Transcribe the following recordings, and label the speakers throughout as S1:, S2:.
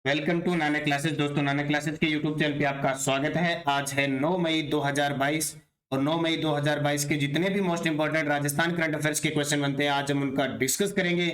S1: Welcome to Nana classes. दोस्तों, नाना classes के YouTube channel पे आपका स्वागत है। आज है 9 मई 2022 और 9 मई 2022 के जितने भी most important Rajasthan current affairs के क्वेश्चन बनते हैं आज हम उनका डिस्कस करेंगे।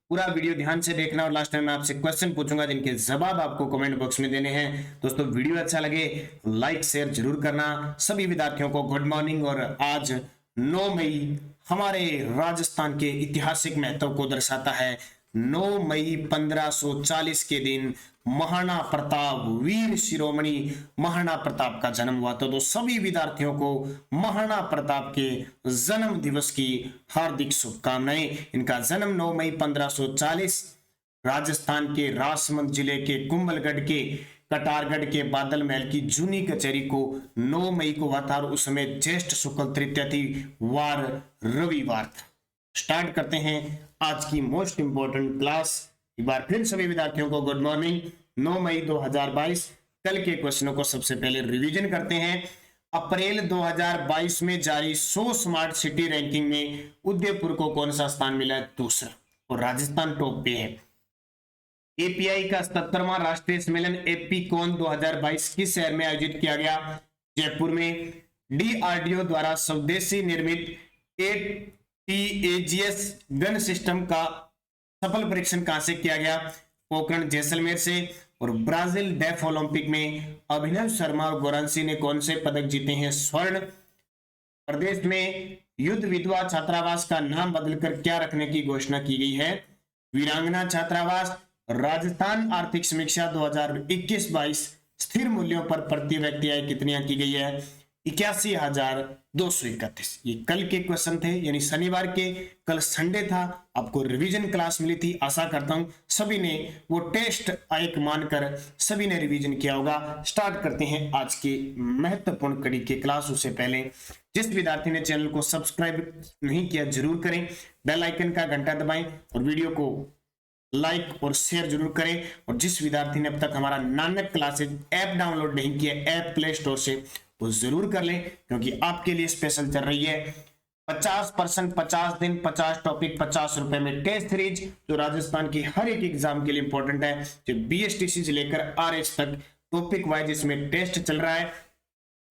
S1: पूरा वीडियो ध्यान से देखना और लास्ट में मैं आपसे क्वेश्चन पूछूंगा जिनके जवाब आपको कमेंट बॉक्स में देने हैं। दोस्तों, वीडियो अच्छा लगे लाइक शेयर जरूर करना। सभी विद्यार्थियों को गुड मॉर्निंग। और आज 9 मई हमारे राजस्थान के ऐतिहासिक महत्व को दर्शाता है। 9 मई 1540 के दिन महाराणा प्रताप वीर शिरोमणि महाराणा प्रताप का जन्म हुआ था। तो सभी विद्यार्थियों को महाराणा प्रताप के जन्म दिवस की हार्दिक शुभकामनाएं। इनका जन्म 9 मई 1540 राजस्थान के राजसमंद जिले के कुंभलगढ़ के कटारगढ़ के बादल महल की जूनी कचहरी को 9 मई को हुआ था और उस समय ज्येष्ठ शुक्ल तृतीया थी, वार रविवार था। स्टार्ट करते हैं आज की मोस्ट इंपोर्टेंट क्लास। एक बार फिर सभी विद्यार्थियों को गुड मॉर्निंग। 9 मई 2022 कल के क्वेश्चनों को सबसे पहले रिवीजन करते हैं। अप्रैल 2022 में जारी 100 स्मार्ट सिटी रैंकिंग में उदयपुर को कौन सा स्थान मिला है? दूसरा। और राजस्थान टॉप पे है। एपीआई का 77वां राष्ट्रीय सम्मेलन एपीकॉन 2022 किस शहर में आयोजित किया गया? जयपुर में। डीआरडीओ द्वारा स्वदेशी निर्मित एटीएजीएस गन सिस्टम का सफल परीक्षण कहां से किया गया? पोखरण जैसलमेर से। और ब्राजील डेफ ओलंपिक में अभिनव शर्मा और गौरांशी ने कौन से पदक जीते हैं? स्वर्ण। प्रदेश में युद्ध विधवा छात्रावास का नाम बदलकर क्या रखने की घोषणा की गई है? वीरांगना छात्रावास। राजस्थान आर्थिक समीक्षा 2021-22 स्थिर मूल्यों पर प्रति व्यक्ति आय कितनी की गई है? 81,231। ये कल के क्वेश्चन थे, यानी शनिवार के। कल संडे था, आपको रिवीजन क्लास मिली थी। आशा करता हूं सभी ने वो टेस्ट एक मानकर सभी ने रिवीजन किया होगा। स्टार्ट करते हैं आज की महत्वपूर्ण कड़ी के क्लास। उससे पहले जिस विद्यार्थी ने चैनल को सब्सक्राइब नहीं किया जरूर करें, बेल आइकन का घंटा दबाएं और वीडियो को लाइक और शेयर जरूर करें। और जिस विद्यार्थी ने अब तक हमारा नानक क्लासेज ऐप डाउनलोड नहीं किया ऐप प्ले स्टोर से, वो जरूर कर लें, क्योंकि आपके लिए स्पेशल चल रही है 50% 50 दिन 50 टॉपिक 50 रुपए में टेस्ट सीरीज, जो राजस्थान की हर एक एग्जाम के लिए इंपॉर्टेंट है। जो बीएसटीसी से लेकर आरएच तक टॉपिक वाइज इसमें टेस्ट चल रहा है।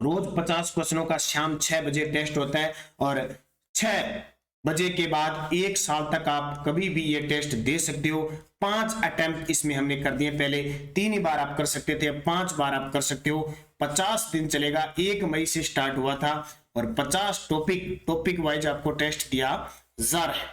S1: रोज 50 क्वेश्चनों का शाम 6 बजे टेस्ट होता है और 6 बजे के बाद 1 साल तक आप कभी भी ये टेस्ट दे सकते हो। 5 अटेम्प्ट इसमें हमने कर दिए। पहले 3 ही बार आप कर सकते थे, 5 बार आप कर सकते हो। 50 दिन चलेगा। 1 मई से स्टार्ट हुआ था और 50 टॉपिक वाइज आपको टेस्ट दिया जा रहा है।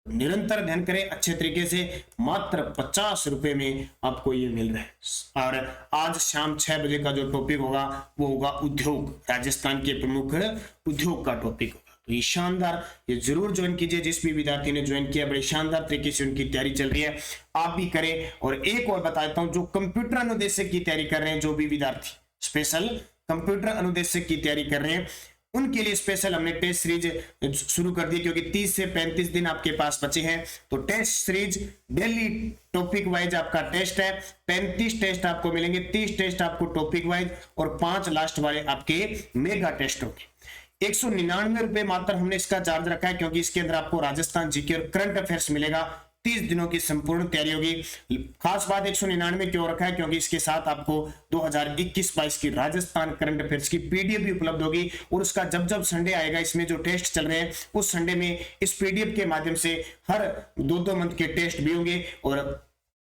S1: निरंतर अध्ययन करें अच्छे तरीके से। मात्र 50 रुपए में आपको ये मिल रहा है। और आज शाम 6 बजे का जो टॉपिक होगा वो होगा उद्योग। राजस्थान के प्रमुख उद्योग का टॉपिक होगा। तो ये शानदार, ये जरूर ज्वाइन कीजिए। जिस भी विद्यार्थी ने ज्वाइन किया, बड़े शानदार तरीके से उनकी तैयारी चल रही है, आप भी करें। और एक और बता देता हूं, जो कंप्यूटर अनुदेशक की तैयारी कर रहे हैं, जो भी विद्यार्थी स्पेशल कंप्यूटर अनुदेशक की तैयारी कर रहे हैं, उनके लिए स्पेशल हमने टेस्ट सीरीज शुरू कर दी, क्योंकि 30 से 35 दिन आपके पास बचे हैं। तो test series daily topic wise आपका टेस्ट है। 35 टेस्ट आपको मिलेंगे, 30 टेस्ट आपको टॉपिक वाइज और 5 लास्ट वाले आपके मेगा टेस्ट होंगे। 199 रुपए मात्र हमने इसका चार्ज रखा है, क्योंकि इसके अंदर आपको राजस्थान जीके और करंट अफेयर्स मिलेगा। 30 दिनों की संपूर्ण तैयारी होगी। खास बात 199 क्यों रखा है? क्योंकि इसके साथ आपको 2021-22 की राजस्थान करंट अफेयर्स की पीडीएफ भी उपलब्ध होगी। और उसका जब जब संडे आएगा, इसमें जो टेस्ट चल रहे हैं उस संडे में इस पीडीएफ के माध्यम से हर 2-2 मंथ के टेस्ट भी होंगे। और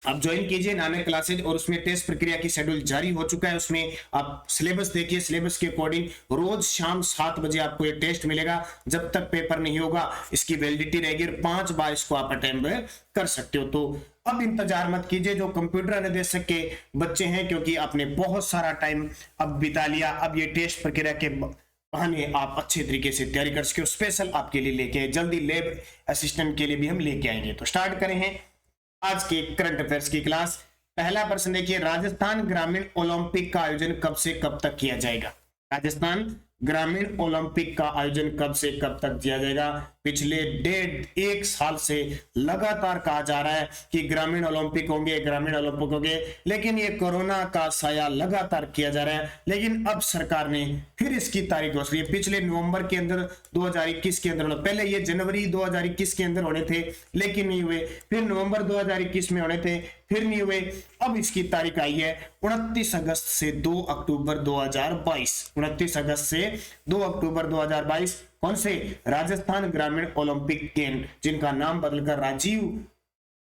S1: आप ज्वाइन कीजिए नाना क्लासेज, और उसमें टेस्ट प्रक्रिया की शेड्यूल जारी हो चुका है। उसमें आप सिलेबस देखिए, सिलेबस के अकॉर्डिंग रोज शाम 7 बजे आपको ये टेस्ट मिलेगा। जब तक पेपर नहीं होगा इसकी वैलिडिटी रहेगी और 5 बार इसको आप अटेम्प्ट कर सकते हो। तो अब इंतजार मत कीजिए जो कंप्यूटर अनुदेशक के बच्चे हैं, क्योंकि आपने बहुत सारा टाइम अब बिता लिया। अब ये टेस्ट प्रक्रिया के बहाने आप अच्छे तरीके से तैयारी कर सके। स्पेशल आपके लिए लेके आए, जल्दी लैब असिस्टेंट के लिए भी हम लेके आएंगे। तो स्टार्ट करें हैं आज के करंट अफेयर्स की क्लास। पहला प्रश्न देखिए, राजस्थान ग्रामीण ओलंपिक का आयोजन कब से कब तक किया जाएगा? राजस्थान ग्रामीण ओलंपिक का आयोजन कब से कब तक किया जाएगा? पिछले 1.5 साल से लगातार कहा जा रहा है कि ग्रामीण ओलंपिक होंगे, ग्रामीण ओलंपिक होंगे, लेकिन ये कोरोना का साया लगातार किया जा रहा है। लेकिन अब सरकार ने फिर इसकी तारीख घोषित की। पिछले नवंबर के अंदर 2021 के अंदर, पहले ये जनवरी 2021 के अंदर होने थे लेकिन नहीं हुए, फिर नवंबर 2021 में होने थे फिर नहीं हुए। अब इसकी तारीख आई है 29 अगस्त से 2 अक्टूबर 2022। 29 अगस्त से 2 अक्टूबर 2022 कौन से? राजस्थान ग्रामीण ओलंपिक गेम, जिनका नाम बदलकर राजीव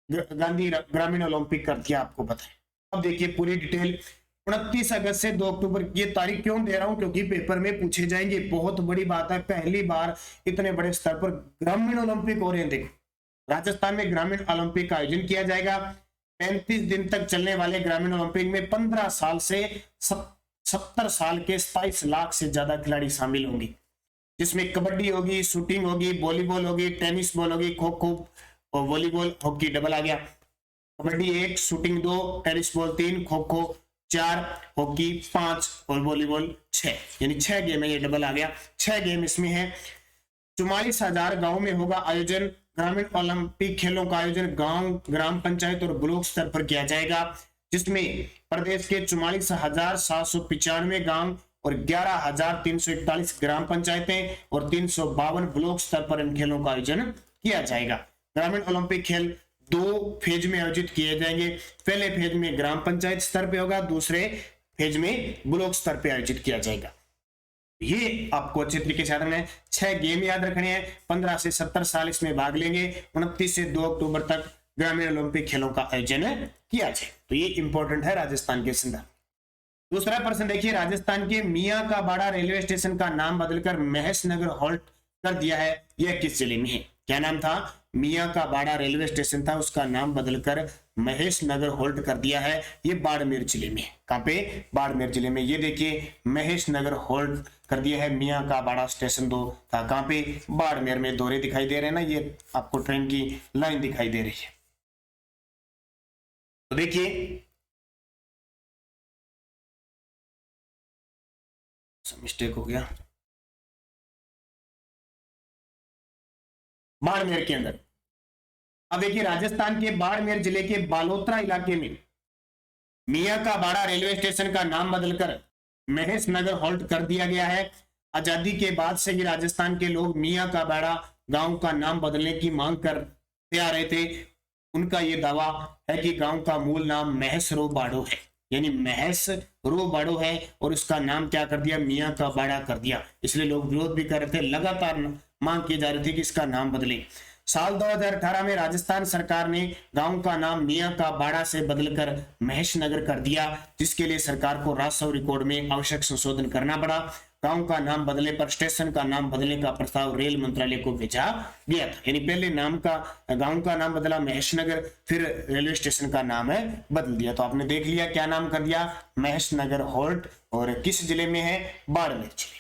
S1: गांधी ग्रामीण ओलंपिक कर दिया, आपको पता है। अब देखिए पूरी डिटेल। 29 अगस्त से 2 अक्टूबर, ये तारीख क्यों दे रहा हूं? क्योंकि पेपर में पूछे जाएंगे, बहुत बड़ी बात है। पहली बार इतने बड़े स्तर पर ग्रामीण ओलंपिक हो रहे हैं। देखो राजस्थान में ग्रामीण ओलंपिक का आयोजन किया जाएगा। 35 दिन तक चलने वाले ग्रामीण ओलंपिक में 15 साल से 70 साल के 27 लाख से ज्यादा खिलाड़ी शामिल होंगे, जिसमें कबड्डी होगी, शूटिंग होगी, वॉलीबॉल होगी, टेनिस बॉल होगी, खो खो और वॉलीबॉल, हॉकी डबल आ गया। Kabaddi 1, shooting 2, tennis ball 3, kho kho 4, hockey 5 और वॉलीबॉल 6, यानी 6 गेम है, ये डबल आ गया। 6 गेम इसमें है। 44,000 गाँव में होगा आयोजन। ग्रामीण ओलंपिक खेलों का आयोजन गांव, ग्राम पंचायत और ब्लॉक स्तर पर किया जाएगा, जिसमें प्रदेश के 44,795 गांव और 11,341 ग्राम पंचायतें और 352 ब्लॉक स्तर पर इन खेलों का आयोजन किया जाएगा। ग्रामीण ओलंपिक खेल 2 फेज में आयोजित किए जाएंगे। पहले फेज में ग्राम पंचायत स्तर पे होगा, दूसरे फेज में ब्लॉक स्तर पे आयोजित किया जाएगा। ये आपको अच्छे तरीके से याद रखना है। 6 गेम याद रखने हैं। 15 से 70 साल इसमें भाग लेंगे। 29 से 2 अक्टूबर तक ग्रामीण ओलंपिक खेलों का आयोजन किया जाए। तो ये इंपॉर्टेंट है राजस्थान के संदर्भ। दूसरा प्रश्न देखिए, राजस्थान के मियां का बाड़ा रेलवे स्टेशन का नाम बदलकर महेशनगर हॉल्ट कर दिया है, यह किस जिले में है? क्या नाम था? मियां का बाड़ा रेलवे स्टेशन था, उसका नाम बदलकर महेशनगर होल्ड कर दिया है। ये बाड़मेर जिले में। कहां पे? बाड़मेर जिले में। ये देखिए महेशनगर होल्ड कर दिया है मियां का बाड़ा स्टेशन 2 था। कहां पे? बाड़मेर में। दौरे दिखाई दे रहे हैं ना, ये आपको ट्रेन की लाइन दिखाई दे रही है। तो देखिए मिस्टेक हो गया। बाड़मेर के अंदर, अब देखिए राजस्थान के बाड़मेर जिले के बालोतरा इलाके में मियां का बाड़ा रेलवे स्टेशन का नाम बदलकर महेशनगर होल्ड कर दिया गया है। आजादी के बाद से ही राजस्थान के लोग मियां का बाड़ा गांव का नाम बदलने की मांग करते आ रहे थे। उनका यह दावा है कि गांव का मूल नाम महसरो बाड़ो है, यानी महसरो बाड़ो है, और उसका नाम क्या कर दिया? मियां का बाड़ा कर दिया। इसलिए लोग विरोध भी कर रहे थे, लगातार मांग की जा रही थी कि इसका नाम बदले। साल 2018 में राजस्थान सरकार ने गांव का नाम मियां का बाड़ा से बदलकर महेशनगर कर दिया, जिसके लिए सरकार को राजस्व रिकॉर्ड में आवश्यक संशोधन करना पड़ा। गांव का नाम बदलने पर स्टेशन का नाम बदलने का प्रस्ताव रेल मंत्रालय को भेजा गया था। यानी पहले गांव का नाम बदला महेशनगर, फिर रेलवे स्टेशन का नाम है बदल दिया। तो आपने देख लिया क्या नाम कर दिया? महेशनगर होल्ट। और किस जिले में है? बाड़मेर जिले।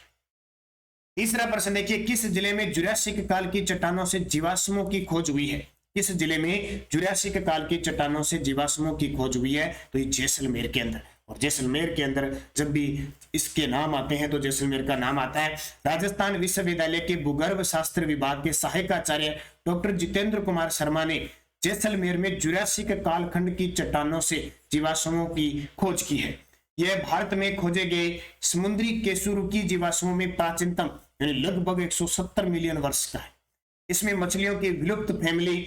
S1: तीसरा प्रश्न देखिए, किस जिले में जुरासिक काल की चट्टानों से जीवाश्मों की खोज हुई है? किस जिले में जुरासिक काल की चट्टानों से जीवाश्मों की खोज हुई है? तो ये जैसलमेर के अंदर। और जैसलमेर के अंदर जब भी इसके नाम आते हैं तो जैसलमेर का नाम आता है। राजस्थान विश्वविद्यालय के भूगर्भ शास्त्र विभाग के सहायक आचार्य डॉक्टर जितेंद्र कुमार शर्मा ने जैसलमेर में जुरासिक कालखंड की चट्टानों से जीवाश्मों की खोज की है। यह भारत में खोजे गए समुद्री केसुरुकी जीवाश्मों में प्राचीनतम, यानी लगभग 170 मिलियन वर्ष का है। इसमें मछलियों की विलुप्त फैमिली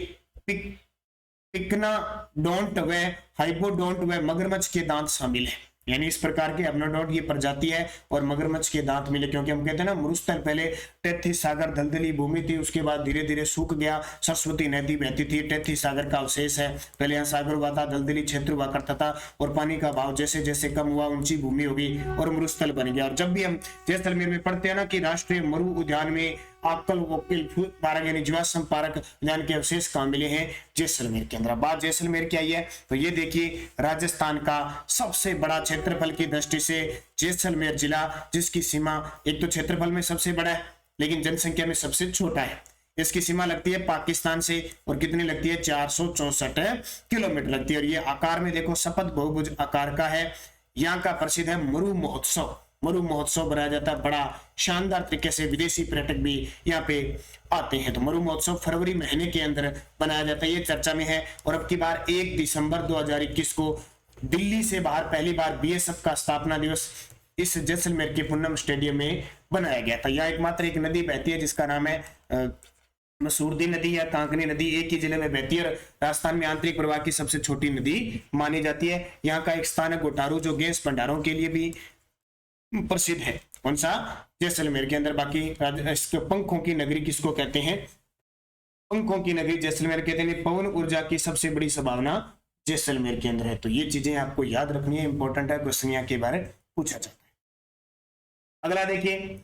S1: पिकनाडोंट व हाइपोडोंट व मगरमच्छ के दांत शामिल है। यानी इस प्रकार के एप्नोडोंट ये प्रजाति है और मगरमच्छ के दांत मिले, क्योंकि हम कहते हैं ना मरुस्थल पहले टेथी सागर दलदली भूमि थी, उसके बाद धीरे धीरे सूख गया, सरस्वती नदी बहती थी, टेथी सागर का अवशेष है। पहले यहाँ सागर हुआ था, दलदली क्षेत्र हुआ करता था, और पानी का भाव जैसे जैसे कम हुआ ऊंची भूमि होगी और मरुस्थल बन गया। और जब भी हम जैसलमेर में पढ़ते हैं ना कि राष्ट्रीय मरु उद्यान में आकल वोकिल पार्क यानी जीवाश्म पार्क उद्यान के अवशेष कहाँ मिले हैं? जैसलमेर के अंदर। बात जैसलमेर की आई है तो ये देखिए राजस्थान का सबसे बड़ा क्षेत्रफल की दृष्टि से जैसलमेर जिला, जिसकी सीमा एक तो क्षेत्रफल में सबसे बड़ा है लेकिन जनसंख्या में सबसे छोटा है। इसकी सीमा लगती है पाकिस्तान से, और कितनी लगती है? 464 किलोमीटर लगती है। और ये आकार में देखो शपथ बहुभुज आकार का है। यहाँ का प्रसिद्ध है मरु महोत्सव। मरु महोत्सव बनाया जाता है, बड़ा शानदार तरीके से विदेशी पर्यटक भी यहाँ पे आते हैं। तो मरु महोत्सव फरवरी महीने के अंदर बनाया जाता है, ये चर्चा में है। और अब की बार 1 दिसंबर 2021 को दिल्ली से बाहर पहली बार बीएसएफ का स्थापना दिवस इस जैसलमेर के पूनम स्टेडियम में बनाया गया था। यह एकमात्र एक नदी बहती है जिसका नाम है मसूरदी नदी या कांकनी नदी, एक ही जिले में बहती है और राजस्थान में आंतरिक प्रवाह की सबसे छोटी नदी मानी जाती है। यहाँ का एक स्थान है गोटारू जो गैस भंडारों के लिए भी प्रसिद्ध है। कौन सा? जैसलमेर के अंदर। बाकी इसके पंखों की नगरी किसको कहते हैं? पंखों की नगरी जैसलमेर कहते हैं। पवन ऊर्जा की सबसे बड़ी संभावना जैसलमेर के अंदर है। तो ये चीजें आपको याद रखनी है, इंपॉर्टेंट है, क्वेश्चन यहाँ के बारे में पूछा जाता है। अगला देखिए,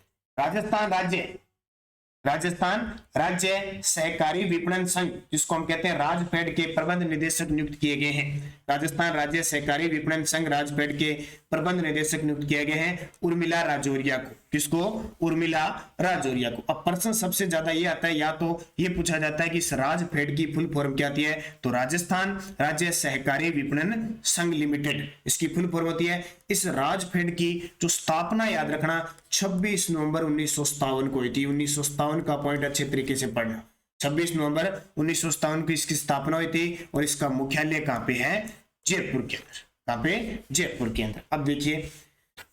S1: राजस्थान राज्य सहकारी विपणन संघ जिसको हम कहते हैं राजफेड के प्रबंध निदेशक नियुक्त किए गए हैं। राजस्थान राज्य सहकारी विपणन संघ राजफेड के प्रबंध निदेशक नियुक्त किए गए हैं उर्मिला राजौरिया को। किसको? उर्मिला राजौरिया को। अब प्रश्न सबसे ज्यादा ये आता है, या तो ये पूछा जाता है कि इस राजफेड की फुल फॉर्म क्या होती है, तो राजस्थान राज्य सहकारी विपणन संघ लिमिटेड इसकी फुल फॉर्म होती है। इस राजफेड की जो स्थापना याद रखना 26 नवंबर 1957 को हुई थी। 1957 का पॉइंट अच्छे तरीके से पढ़ना। 26 नवंबर 1957 को इसकी स्थापना हुई थी और इसका मुख्यालय कहां पे है? जयपुर के अंदर। कहां पे? जयपुर के अंदर। अब देखिए,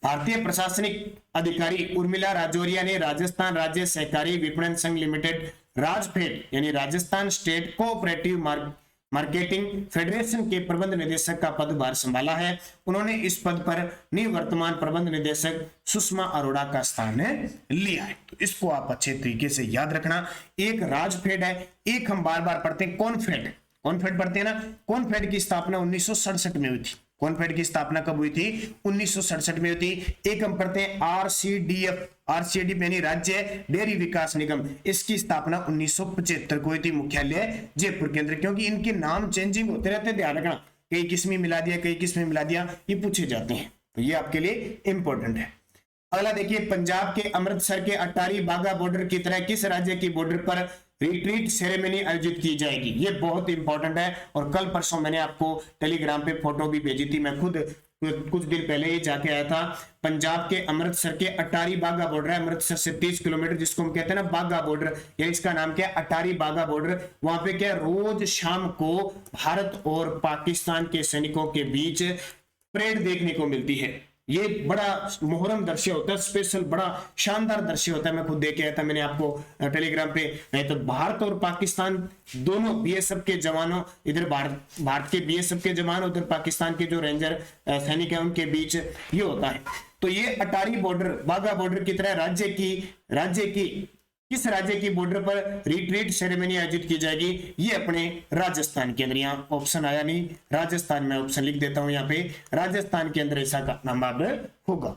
S1: भारतीय प्रशासनिक अधिकारी उर्मिला राजौरिया ने राजस्थान राज्य सहकारी विपणन संघ लिमिटेड राजफेड यानी Rajasthan state cooperative marketing federation के प्रबंध निदेशक का पदभार संभाला है। उन्होंने इस पद पर निवर्तमान प्रबंध निदेशक सुषमा अरोड़ा का स्थान लिया है। तो इसको आप अच्छे तरीके से याद रखना। एक राजफेड है, एक हम बार बार पढ़ते हैं कॉनफेड। कॉनफेड पढ़ते हैं ना। कॉनफेड की स्थापना 1967 में हुई थी। कॉनफेड की स्थापना कब हुई थी? 1967 में हुई थी। एक हम पढ़ते हैं आरसीडीएफ यानी राज्य डेयरी विकास निगम, इसकी स्थापना 1975 को हुई थी, मुख्यालय जयपुर के अंदर। क्योंकि इनके नाम चेंजिंग होते रहते हैं, ध्यान रखना। कई किस्में मिला दिया, कई किस्में मिला दिया, ये पूछे जाते हैं, तो ये आपके लिए इंपॉर्टेंट है। अगला देखिए, पंजाब के अमृतसर के अटारी बाघा बॉर्डर की तरह किस राज्य की बॉर्डर पर रिट्रीट सेरेमनी आयोजित की जाएगी? ये बहुत इंपॉर्टेंट है। और कल परसों मैंने आपको टेलीग्राम पे फोटो भी भेजी थी, मैं खुद कुछ दिन पहले ही जाके आया था। पंजाब के अमृतसर के अटारी बाघा बॉर्डर है, अमृतसर से 30 किलोमीटर, जिसको हम कहते हैं ना बाघा बॉर्डर, या इसका नाम क्या है? अटारी बाघा बॉर्डर। वहां पे क्या रोज शाम को भारत और पाकिस्तान के सैनिकों के बीच परेड देखने को मिलती है। ये बड़ा मुहर्रम दृश्य होता है, स्पेशल बड़ा शानदार दृश्य होता है। मैं खुद देख के आया था, मैंने आपको टेलीग्राम पे। नहीं तो भारत और पाकिस्तान दोनों बीएसएफ के जवानों, इधर भारत के बीएसएफ के जवान, उधर पाकिस्तान के जो रेंजर सैनिक है उनके बीच ये होता है। तो ये अटारी बॉर्डर बाघा बॉर्डर की तरह राज्य की किस राज्य की बॉर्डर पर रिट्रीट सेरेमनी आयोजित की जाएगी? ये अपने राजस्थान के अंदर। यहाँ ऑप्शन आया नहीं, राजस्थान में ऑप्शन लिख देता हूं यहाँ पे, राजस्थान के अंदर ऐसा नाम होगा।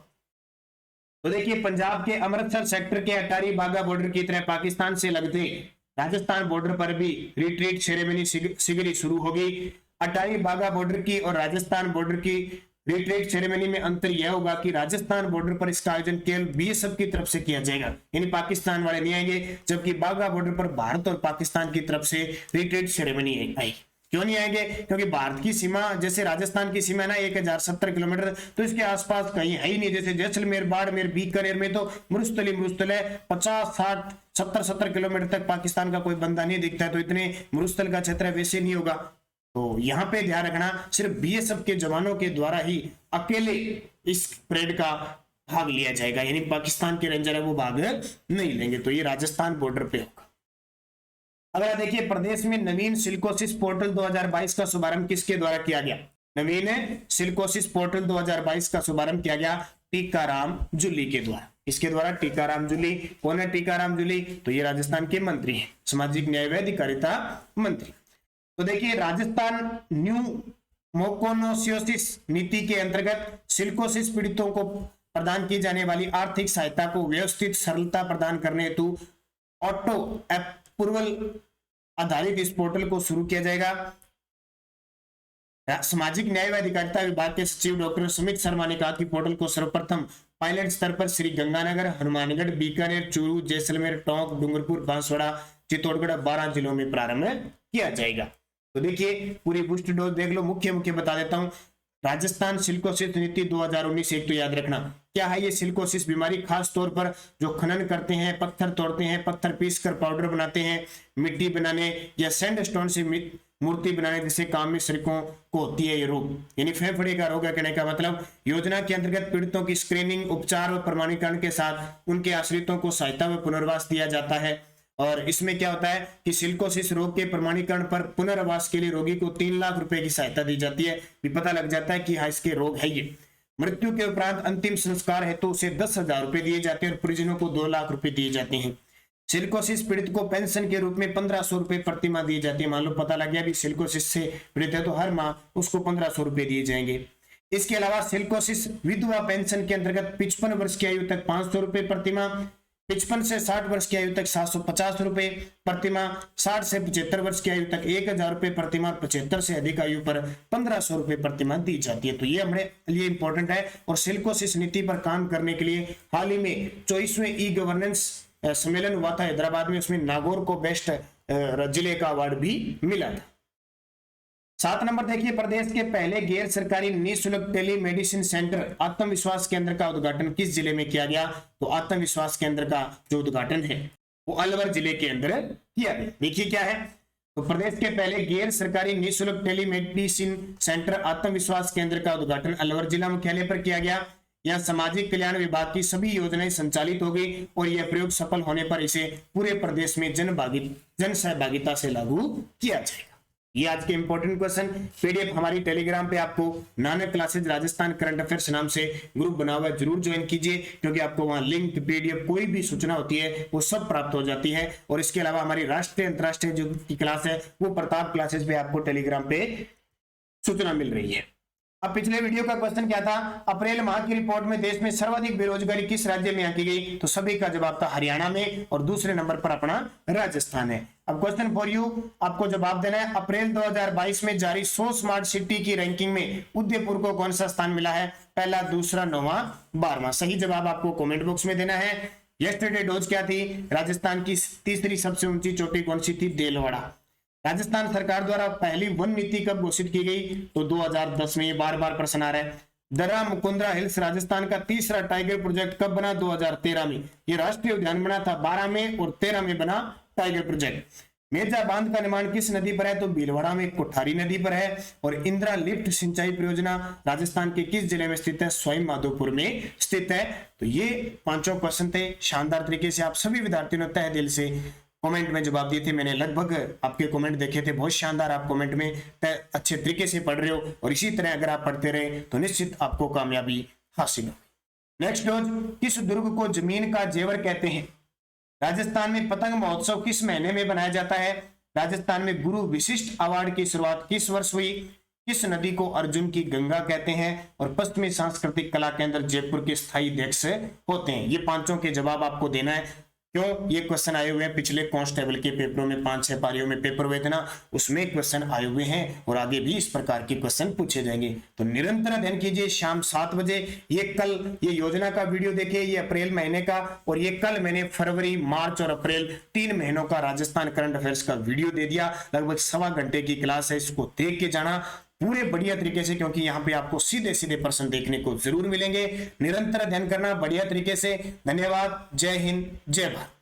S1: तो देखिए, पंजाब के अमृतसर सेक्टर के अटारी बाघा बॉर्डर की तरह पाकिस्तान से लगते राजस्थान बॉर्डर पर भी रिट्रीट सेरेमनी शीघ्र शुरू होगी। अटारी बाघा बॉर्डर की और राजस्थान बॉर्डर की रिट्रीट सेरेमनी में अंतर यह होगा कि राजस्थान बॉर्डर पर इसका आयोजन केवल बीएसएफ की तरफ से किया जाएगा, यानी पाकिस्तान वाले नहीं आएंगे। जबकि बाघा बॉर्डर पर भारत और पाकिस्तान की तरफ से रिट्रीट सेरेमनी आएगी। क्यों नहीं आएंगे? क्योंकि भारत की सीमा, जैसे राजस्थान की सीमा ना 1070 किलोमीटर, तो इसके आसपास कहीं है ही नहीं। जैसे जैसलमेर, बाड़मेर, बीकानेर में तो मरुस्थल है, 50, 60, 70 किलोमीटर तक पाकिस्तान का कोई बंदा नहीं दिखता है, तो इतने मरुस्थल का क्षेत्र वैसे नहीं होगा। तो यहां पे ध्यान रखना, सिर्फ बीएसएफ के जवानों के द्वारा ही अकेले इस परेड का भाग लिया जाएगा, यानी पाकिस्तान के रेंजर है वो भाग नहीं लेंगे। तो ये राजस्थान बॉर्डर पे होगा। अगला देखिए, प्रदेश में नवीन सिल्कोसिस पोर्टल 2022 का शुभारंभ किसके द्वारा किया गया? नवीन सिल्कोसिस पोर्टल 2022 का शुभारंभ किया गया टीकाराम जूली के द्वारा। इसके द्वारा टीकाराम जूली। कौन है टीकाराम जूली? तो ये राजस्थान के मंत्री हैं, सामाजिक न्याय व अधिकारिता मंत्री। तो देखिए, राजस्थान न्यू मोकोनोसियोसिस नीति के अंतर्गत सिल्कोसिस पीड़ितों को प्रदान की जाने वाली आर्थिक सहायता को व्यवस्थित सरलता प्रदान करने हेतु ऑटो अप्रूवल आधारित इस पोर्टल को शुरू किया जाएगा। सामाजिक न्याय व अधिकारिता विभाग के सचिव डॉक्टर सुमित शर्मा ने कहा कि पोर्टल को सर्वप्रथम पायलट स्तर पर श्री गंगानगर, हनुमानगढ़, बीकानेर, चूरू, जैसलमेर, टोंक, डूंगरपुर, बांसवाड़ा, चित्तौड़गढ़ 12 जिलों में प्रारंभ किया जाएगा। तो देखिए, पूरी बूस्टर डोज देख लो, मुख्य बता देता हूं। राजस्थान सिलिकोसिस नीति 2019, एक तो याद रखना क्या है ये सिलिकोसिस बीमारी। खास तौर पर जो खनन करते हैं, पत्थर तोड़ते हैं, पत्थर पीस कर पाउडर बनाते हैं, मिट्टी बनाने या सैंडस्टोन से मूर्ति बनाने जैसे काम में श्रमिकों को होती है ये रोग, यानी फेफड़े का रोग है। कहने का मतलब योजना के अंतर्गत पीड़ितों की स्क्रीनिंग, उपचार और प्रमाणीकरण के साथ उनके आश्रितों को सहायता व पुनर्वास दिया जाता है। और इसमें क्या होता है कि सिलिकोसिस रोग के प्रमाणीकरण पर पुनर्वास के लिए रोगी को 3 लाख रुपए की सहायता दी जाती है। भी पता लग जाता है कि हाँ इसके रोग है ये। मृत्यु के उपरांत अंतिम संस्कार है तो उसे 10,000 रुपए दिए जाते हैं और परिजनों को 2 लाख रुपए दिए जाते हैं। सिलिकोसिस पीड़ित को पेंशन के रूप में 1500 रुपए प्रति माह दिए जाते हैं। मान लो पता लग गया भी सिलिकोसिस से पीड़ित है तो हर माह उसको 1500 रुपए दिए जाएंगे। इसके अलावा सिलिकोसिस विधवा पेंशन के अंतर्गत 55 वर्ष की आयु तक 500 रुपए प्रति माह, 55 से 60 वर्ष की आयु तक 750 रुपए प्रति माह, 60 से 75 वर्ष की आयु तक 1000 रुपए प्रति माह, 75 से अधिक आयु पर 1500 रुपए प्रति माह दी जाती है। तो ये हमारे लिए इंपॉर्टेंट है। और सिलिकोसिस नीति पर काम करने के लिए हाल ही में 24वें ई गवर्नेंस सम्मेलन हुआ था हैदराबाद में, उसमें नागौर को बेस्ट जिले का अवार्ड भी मिला था। 7 नंबर देखिए, प्रदेश के पहले गैर सरकारी निःशुल्क टेलीमेडिसिन सेंटर आत्मविश्वास केंद्र का उद्घाटन किस जिले में किया गया। तो आत्मविश्वास केंद्र का जो उद्घाटन है वो अलवर जिले के अंदर किया गया। देखिए क्या है, तो प्रदेश के पहले गैर सरकारी निःशुल्क टेलीमेडिसिन सेंटर आत्मविश्वास केंद्र का उद्घाटन अलवर जिला मुख्यालय पर किया गया। यहाँ सामाजिक कल्याण विभाग की सभी योजनाएं संचालित हो गई और यह प्रयोग सफल होने पर इसे पूरे प्रदेश में जन सहभागिता से लागू किया जाएगा। ये आज के इंपॉर्टेंट क्वेश्चन। पीडीएफ हमारी टेलीग्राम पे आपको Nanak classes Rajasthan current affairs नाम से ग्रुप बना हुआ है, जरूर ज्वाइन कीजिए क्योंकि आपको वहां लिंक, पीडीएफ, कोई भी सूचना होती है वो सब प्राप्त हो जाती है। और इसके अलावा हमारी राष्ट्रीय अंतरराष्ट्रीय जो की क्लास है वो प्रताप क्लासेज पे आपको टेलीग्राम पे सूचना मिल रही है। अब पिछले वीडियो का क्वेश्चन क्या था, अप्रैल माह की रिपोर्ट में देश में सर्वाधिक बेरोजगारी किस राज्य में आंकी गई। तो सभी का जवाब था हरियाणा में और दूसरे नंबर पर अपना राजस्थान है। अब क्वेश्चन फॉर यू, आपको जवाब देना है अप्रैल 2022 में जारी 100 स्मार्ट सिटी की रैंकिंग में उदयपुर को कौन सा स्थान मिला है, पहला, दूसरा, 9वां, 12वां। सही जवाब आपको कमेंट बॉक्स में देना है। यस्टरडे डोज क्या थी, राजस्थान की तीसरी सबसे ऊंची चोटी कौन सी थी, देलवाड़ा। राजस्थान सरकार द्वारा पहली वन नीति कब घोषित की गई, तो 2010 में। ये बार बार प्रश्न आ रहा है। दर्रा मुकुंदरा हिल्स राजस्थान का तीसरा टाइगर प्रोजेक्ट कब बना, 2013 में। ये राष्ट्रीय उद्यान बना था 12 में और 13 में बना टाइगर प्रोजेक्ट। मेजा बांध का निर्माण किस नदी पर है, तो भीलवाड़ा में कोठारी नदी पर है। और इंदिरा लिफ्ट सिंचाई परियोजना राजस्थान के किस जिले में स्थित है, स्वयं माधोपुर में स्थित है। तो ये 5 क्वेश्चन थे। शानदार तरीके से आप सभी विद्यार्थियों ने तहे दिल से कमेंट में जवाब दिए थे। मैंने लगभग आपके कमेंट देखे थे, बहुत शानदार। आप कमेंट में अच्छे तरीके से पढ़ रहे हो और इसी तरह अगर आप पढ़ते रहे तो निश्चित आपको कामयाबी हासिल होगी। नेक्स्ट डोज, किस दुर्ग को जमीन का जेवर कहते हैं। राजस्थान में पतंग महोत्सव किस महीने में बनाया जाता है। राजस्थान में गुरु विशिष्ट अवार्ड की शुरुआत किस वर्ष हुई। किस नदी को अर्जुन की गंगा कहते हैं। और पश्चिमी सांस्कृतिक कला केंद्र जयपुर के स्थायी अध्यक्ष होते हैं। ये 5 के जवाब आपको देना है। क्यों, ये क्वेश्चन आए हुए हैं पिछले कांस्टेबल के पेपरों में, 5-6 पारियों में पेपर हुए थे ना, उसमें क्वेश्चन आए हुए हैं और आगे भी इस प्रकार के क्वेश्चन पूछे जाएंगे। तो निरंतर अध्ययन कीजिए। शाम 7 बजे ये योजना का वीडियो देखिए, ये अप्रैल महीने का, और ये कल मैंने फरवरी, मार्च और अप्रैल 3 महीनों का राजस्थान करंट अफेयर्स का वीडियो दे दिया। लगभग 1.25 घंटे की क्लास है, इसको देख के जाना पूरे बढ़िया तरीके से, क्योंकि यहाँ पे आपको सीधे सीधे प्रश्न देखने को जरूर मिलेंगे। निरंतर अध्ययन करना बढ़िया तरीके से। धन्यवाद। जय हिंद, जय भारत।